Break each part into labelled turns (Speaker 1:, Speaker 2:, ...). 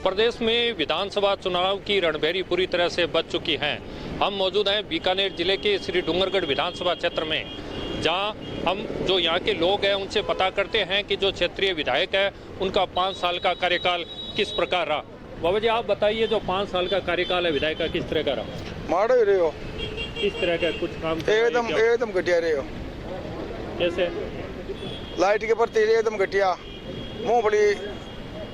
Speaker 1: प्रदेश में विधानसभा चुनाव की रणभेरी पूरी तरह से बज चुकी है। हम मौजूद हैं बीकानेर जिले के श्री डूंगरगढ़ विधानसभा क्षेत्र में, जहां हम जो यहाँ के लोग हैं उनसे पता करते हैं कि जो क्षेत्रीय विधायक है उनका 5 साल का कार्यकाल किस प्रकार रहा। बाबा जी, आप बताइए, जो 5 साल का कार्यकाल है विधायक का, किस तरह का रहा?
Speaker 2: माड़ो ही रहे हो,
Speaker 1: किस तरह का कुछ काम
Speaker 2: एकदम घटिया रहे हो।
Speaker 1: कैसे?
Speaker 2: लाइट के प्रति एकदम घटिया, मूंगफली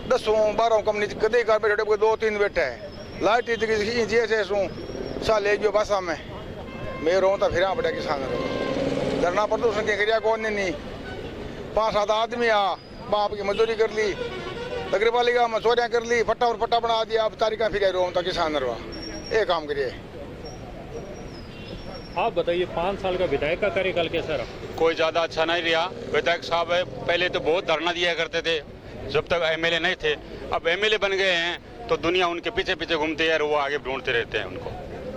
Speaker 2: 10-12 कंपनी कदे कार बैठे 2-3 बैठे है। लाइट इतनी जैसे साल एक जो भाषा में मैं रहूँ तो फिर बड़ा किसान धरना प्रदूषण के क्रिया कौन नहीं 5-7 आदमी आ बाप की मजदूरी कर ली, नगर पालिका में चोरियाँ कर ली, फट्टा और फट्टा बना दिया। अब तारीखा फिर रहूँ तो किसान रहा ये काम करिए।
Speaker 1: आप बताइए, 5 साल का विधायक का कार्यकाल कैसा रहा?
Speaker 3: कोई ज़्यादा अच्छा नहीं रहा। विधायक साहब पहले तो बहुत धरना दिया करते थे जब तक एमएलए नहीं थे। अब एमएलए बन गए हैं तो दुनिया उनके पीछे पीछे घूमती है और वो आगे ढूंढते रहते हैं, उनको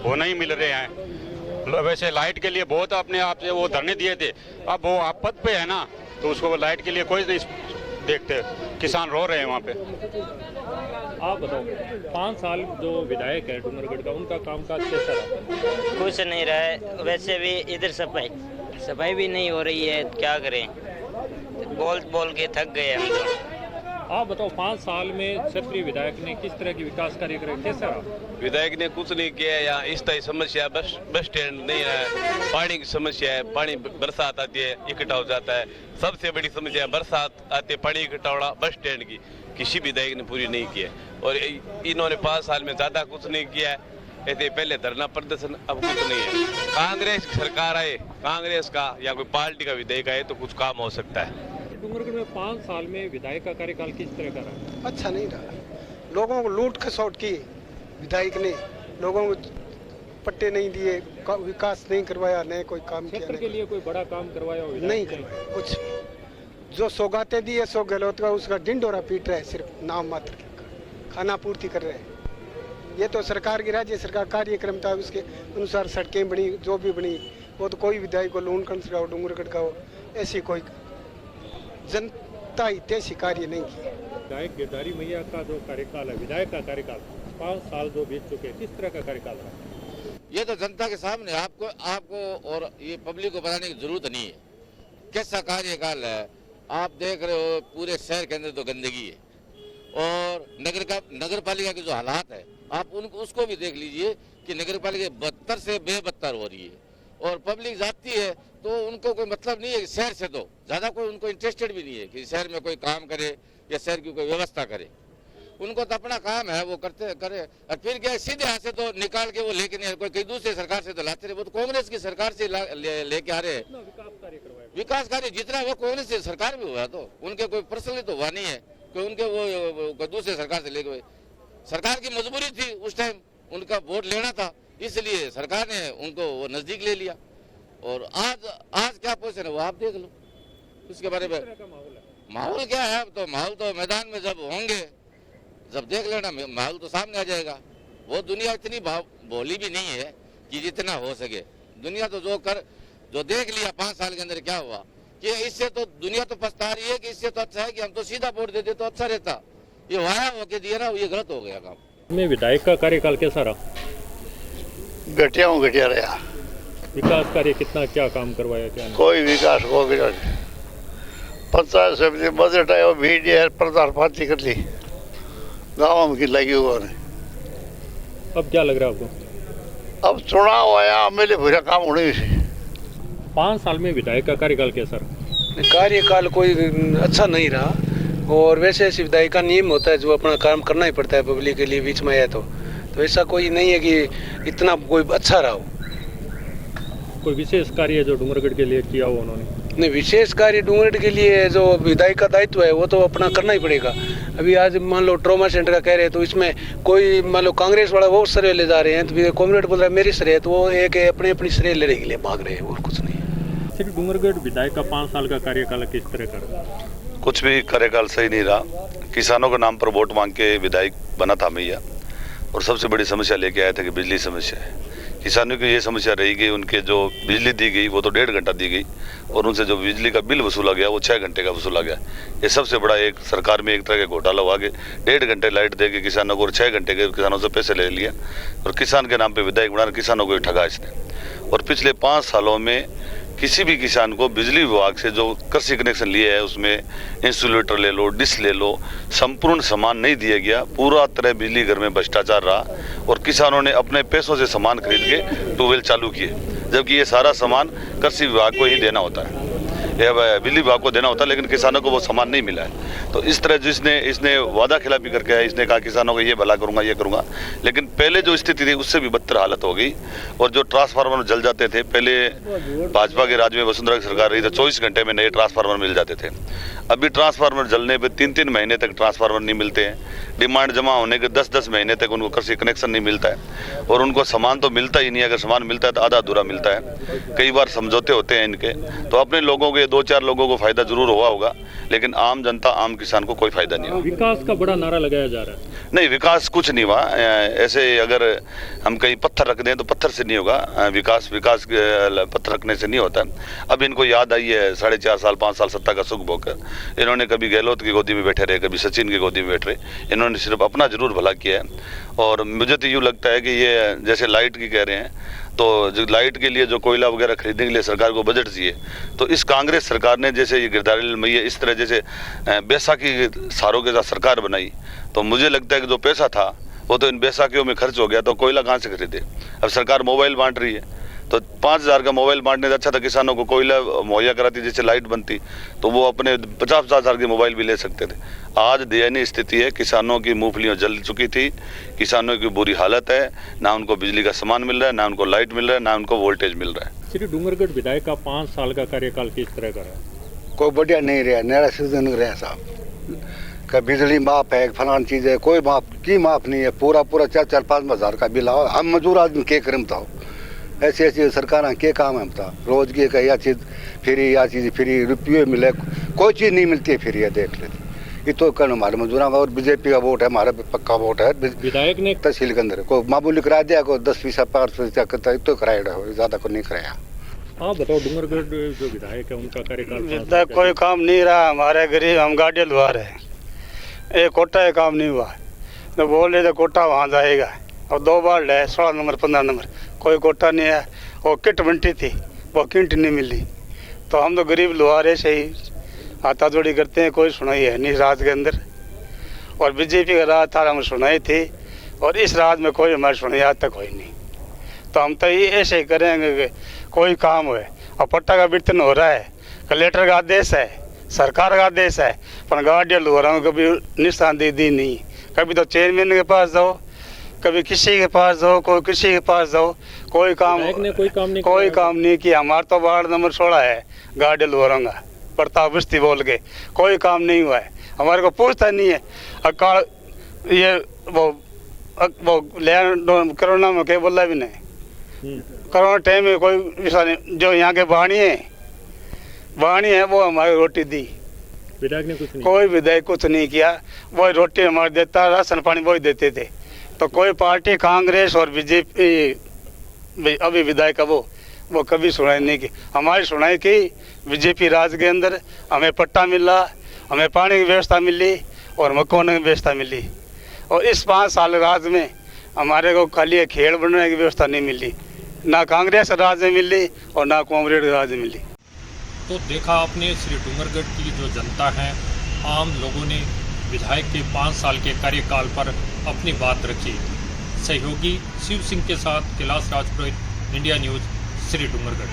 Speaker 3: वो नहीं मिल रहे हैं। वैसे लाइट के लिए बहुत अपने आप से वो धरने दिए थे, अब वो आप पद पे है ना तो उसको लाइट के लिए कोई नहीं देखते, किसान रो रहे हैं वहाँ पे।
Speaker 1: आप बताओ, 5 साल जो विधायक है डूंगरगढ़ का, उनका कामकाज कैसा रहा?
Speaker 4: कुछ नहीं रहा है। वैसे भी इधर सफाई भी नहीं हो रही है, क्या करें, बोल के थक गए हम तो।
Speaker 1: आप बताओ, 5 साल में क्षेत्रीय विधायक ने किस तरह की विकास कार्य करे, कैसा रहा?
Speaker 5: विधायक ने कुछ नहीं किया। यहाँ इस तरह समस्या बस स्टैंड नहीं है, पानी की समस्या है। पानी बरसात आती है इकट्ठा हो जाता है। सबसे बड़ी समस्या बरसात आती है, पानी इकट्ठा होना बस स्टैंड की किसी विधायक ने पूरी नहीं किया। और इन्होंने 5 साल में ज्यादा कुछ नहीं किया है। ऐसे पहले धरना प्रदर्शन, अब कुछ नहीं है। कांग्रेस सरकार आए, कांग्रेस का या कोई पार्टी का विधायक आए तो कुछ काम हो सकता है।
Speaker 1: डूंगरगढ़ में 5 साल में विधायक का कार्यकाल किस तरह का रहा?
Speaker 6: अच्छा नहीं रहा। लोगों को लूट खसौट की विधायक ने, लोगों को पट्टे नहीं दिए, विकास नहीं करवाया, नहीं कोई काम किया।
Speaker 1: क्षेत्र के लिए कोई बड़ा काम करवाया हो?
Speaker 6: नहीं करवाया कुछ। जो सौगातें दी है सो गहलोत का, उसका डिंडोरा पीट रहा है, सिर्फ नाम मात्र खाना पूर्ति कर रहे हैं। ये तो सरकार की, राज्य सरकार कार्यक्रम था, उसके अनुसार सड़कें बनी, जो भी बनी वो तो कोई विधायक को लूटकंस का हो, डूंगरगढ़ का हो, ऐसी कोई जनता हितैषी कार्य नहीं किया।
Speaker 1: विधायक गिरधारी मैया का जो कार्यकाल है, विधायक का कार्यकाल 5 साल जो बीत चुके हैं, किस तरह का कार्यकाल रहा?
Speaker 7: ये तो जनता के सामने आपको और ये पब्लिक को बताने की जरूरत नहीं है कैसा कार्यकाल है। आप देख रहे हो पूरे शहर के अंदर तो गंदगी है, और नगर पालिका के जो हालात है आप उसको भी देख लीजिए कि नगर पालिका बदतर से बेबदतर हो रही है, और पब्लिक जाती है तो उनको कोई मतलब नहीं है। शहर से तो ज्यादा कोई उनको इंटरेस्टेड भी नहीं है कि शहर में कोई काम करे या शहर की कोई व्यवस्था करे। उनको तो अपना काम है, वो करे। और फिर क्या, सीधे हाथ से तो निकाल के वो लेके नहीं, कोई कई दूसरे सरकार से तो लाते रहे। वो तो कांग्रेस की सरकार से लेके आ रहे हैं। विकास कार्य जितना वो कांग्रेस की सरकार में हुआ, तो उनके कोई पर्सनली तो हुआ नहीं है कि उनके वो दूसरे सरकार से ले गए। सरकार की मजबूरी थी उस टाइम, उनका वोट लेना था, इसलिए सरकार ने उनको वो नजदीक ले लिया। और आज क्या पोजीशन है वो आप देख लो। उसके बारे में माहौल क्या है, तो माहौल तो मैदान में जब होंगे, जब देख लेना, माहौल तो सामने आ जाएगा। वो दुनिया इतनी भोली भी नहीं है कि जितना हो सके। दुनिया तो जो देख लिया 5 साल के अंदर क्या हुआ, कि इससे तो दुनिया तो पछता रही है कि इससे तो अच्छा है कि हम तो सीधा वोट देते तो अच्छा रहता। ये वाया होके दिया ना, ये गलत हो गया काम।
Speaker 1: में विधायक का कार्यकाल कैसा रहा?
Speaker 8: घटिया रहा।
Speaker 1: विकास कार्य कितना, क्या काम करवाया, क्या नहीं?
Speaker 8: कोई विकास हो गया 50 से बजट आया, भीड़ है, प्रधान पार्टी कर ली, गाँव में की लगी हुआ नहीं।
Speaker 1: अब क्या लग रहा है आपको?
Speaker 8: अब चुनाव आया, मेरे पूरा काम होने से।
Speaker 1: 5 साल में विधायक का कार्यकाल कैसा रहा?
Speaker 6: कार्यकाल कोई अच्छा नहीं रहा। और वैसे ऐसे विधायक का नियम होता है जो अपना काम करना ही पड़ता है पब्लिक के लिए, बीच में आया तो ऐसा कोई नहीं है कि इतना कोई अच्छा रहा हो।
Speaker 1: कोई विशेष कार्य जो डूंगरगढ़ के लिए किया हो उन्होंने?
Speaker 6: नहीं, विशेष कार्य डूंगरगढ़ के लिए जो विधायक का दायित्व है वो तो अपना करना ही पड़ेगा। अभी आज मान लो ट्रॉमा सेंटर का कह रहे हैं, तो इसमें कोई मान लो कांग्रेस वाला वो श्रेय ले जा रहे हैं, तो कॉमरेड बोल रहा है मेरी श्रेय, तो वो एक अपनी श्रेय लेने के लिए भाग रहे हैं, और कुछ नहीं।
Speaker 1: श्री डूंगरगढ़ विधायक का 5 साल का कार्यकाल किस तरह का रहा?
Speaker 9: कुछ भी कार्यकाल सही नहीं रहा। किसानों के नाम पर वोट मांग के विधायक बना था मैया, और सबसे बड़ी समस्या लेके आया था कि बिजली समस्या है। किसानों की ये समस्या रही कि उनके जो बिजली दी गई वो तो 1.5 घंटा दी गई और उनसे जो बिजली का बिल वसूला गया वो 6 घंटे का वसूला गया। ये सबसे बड़ा एक सरकार में एक तरह का घोटाला हुआ कि 1.5 घंटे लाइट दे के किसानों को और 6 घंटे के किसानों से पैसे ले लिया और किसान के नाम पे विधायक बना किसानों को ठगा इसने। और पिछले 5 सालों में किसी भी किसान को बिजली विभाग से जो कृषि कनेक्शन लिए है उसमें इंसुलेटर ले लो, डिश ले लो, संपूर्ण सामान नहीं दिया गया। पूरा तरह बिजली घर में भ्रष्टाचार रहा और किसानों ने अपने पैसों से सामान खरीद के ट्यूबवेल चालू किए, जबकि ये सारा सामान कृषि विभाग को ही देना होता है, बिजली विभाग को देना होता है, लेकिन किसानों को वो सामान नहीं मिला है। तो इस तरह इसने वादा खिलाफी करके है, इसने कहा किसानों को ये भला करूंगा ये करूंगा, लेकिन पहले जो स्थिति थी उससे भी बदतर हालत हो गई। और जो ट्रांसफार्मर जल जाते थे, पहले भाजपा के राज में वसुंधरा की सरकार रही तो 24 घंटे में नए ट्रांसफार्मर मिल जाते थे। अभी ट्रांसफार्मर जलने पर 3-3 महीने तक ट्रांसफार्मर नहीं मिलते हैं। डिमांड जमा होने के 10-10 महीने तक उनको कृषि कनेक्शन नहीं मिलता है और उनको सामान तो मिलता ही नहीं। अगर सामान मिलता है तो आधा अधूरा मिलता है। कई बार समझौते होते हैं इनके, तो अपने लोगों के 2-4 लोगों को फायदा जरूर हुआ होगा, लेकिन आम जनता आम किसान को कोई फायदा नहीं हुआ।
Speaker 1: विकास का बड़ा नारा लगाया जा रहा है।
Speaker 9: नहीं, विकास कुछ नहीं हुआ। ऐसे अगर हम कहीं पत्थर रख दें तो पत्थर से नहीं होगा विकास पत्थर रखने से नहीं होता। अब इनको याद आई है 4.5 साल 5 साल सत्ता का सुख भोग कर इन्होंने कभी गहलोत की गोदी में बैठे रहे, कभी सचिन की गोदी में बैठ रहे। इन्होंने सिर्फ अपना जरूर भला किया है। और मुझे तो यूँ लगता है कि ये जैसे लाइट की कह रहे हैं, तो जो लाइट के लिए जो कोयला वगैरह खरीदने के लिए सरकार को बजट चाहिए, तो इस कांग्रेस सरकार ने जैसे ये गिरधारी मैया इस तरह जैसे बैसाखी सारों के साथ सरकार बनाई, तो मुझे लगता है कि जो पैसा था वो तो इन बैसाखियों में खर्च हो गया, तो कोयला कहाँ से खरीदे। अब सरकार मोबाइल बांट रही है, तो 5,000 का मोबाइल बांटने से अच्छा था किसानों को कोयला मुहैया कराती, जैसे लाइट बनती तो वो अपने 50-50 हज़ार के मोबाइल भी ले सकते थे। आज दयनीय स्थिति है, किसानों की मूंगफलियाँ जल चुकी थी, किसानों की बुरी हालत है, ना उनको बिजली का सामान मिल रहा है, ना उनको लाइट मिल रहा है, ना उनको वोल्टेज मिल रहा है।
Speaker 1: श्री डूंगरगढ़ विधायक का 5 साल का कार्यकाल किस तरह का रहा?
Speaker 8: कोई बढ़िया नहीं रहा, नया सीजन रहा साहब। का बिजली माफ है, फलान चीज़ है, कोई माफ नहीं है। पूरा 4-5 हज़ार का बिल आओ, हम मजदूर आदमी के करम था। ऐसी सरकार के काम है बता, रोज की या चीज़ फ्री या चीज़ फ्री, रुपये मिले, कोई चीज़ नहीं मिलती है फ्री है। देख लेते ये तो कर हमारे मजदूर और बीजेपी का वोट है, हमारा पक्का वोट है।
Speaker 1: विधायक ने
Speaker 8: तहसील के अंदर कोई मामूली किराया दिया, कोई 10 पैसा 5 पैसा करता तो किराया हो, ज़्यादा को नहीं कराया।
Speaker 1: हाँ बताओ, डूंगरगढ़ जो विधायक है उनका कार्यकाल
Speaker 6: कोई काम नहीं रहा। हमारे गरीब हम गाड़ी लुआ रहे, एक कोटा का काम नहीं हुआ, तो बोल रहे थे कोटा वहाँ जाएगा, और 2 बार ले 16 नंबर 15 नंबर कोई कोटा नहीं है। वो किट बंटी थी, वो किट नहीं मिली, तो हम तो गरीब लुहारे से ही हाथाजोड़ी करते हैं। कोई सुनाई है नहीं राज के अंदर, और बीजेपी का राज था हम सुनाई थी, और इस राज में कोई हमारी सुनाई आज तक हुई नहीं। तो हम तो ये ऐसे ही करेंगे कि कोई काम हो। और पट्टा का वितरण हो रहा है, कलेक्टर का आदेश है, सरकार का आदेश है, पर गाड़ियाँ लुहारों में कभी निशानदेही दी नहीं। कभी तो चेयरमैन के पास जाओ, कभी किसी के पास जाओ, कोई किसी के पास जाओ, कोई काम नहीं किया। हमारा तो वार्ड नंबर 16 है गाड़ी लुहारों का, प्रताप बस्ती बोल के, कोई काम नहीं हुआ है। हमारे को पूछता नहीं है। अकाल ये वो कोरोना में क्या बोला भी नहीं, कोरोना टाइम में कोई ऐसा नहीं। जो यहाँ के वाणी है वो हमारी रोटी दी,
Speaker 1: विधायक ने कुछ नहीं,
Speaker 6: कोई विधायक कुछ नहीं किया। वही रोटी हमारे देता, राशन पानी वही देते थे। तो कोई पार्टी कांग्रेस और बीजेपी अभी विधायक का वो कभी सुनाई नहीं की। हमारी सुनाई की बीजेपी राज के अंदर हमें पट्टा मिला, हमें पानी की व्यवस्था मिली और मकान की व्यवस्था मिली। और इस 5 साल राज में हमारे को खाली खेल बनने की व्यवस्था नहीं मिली, ना कांग्रेस राज में मिली और ना कांग्रेस राज में मिली।
Speaker 1: तो देखा आपने श्री डूंगरगढ़ की जो जनता है, आम लोगों ने विधायक के 5 साल के कार्यकाल पर अपनी बात रखी। सहयोगी शिव सिंह के साथ कैलाश राजपुरोहित, इंडिया न्यूज, श्री डूंगरगढ़।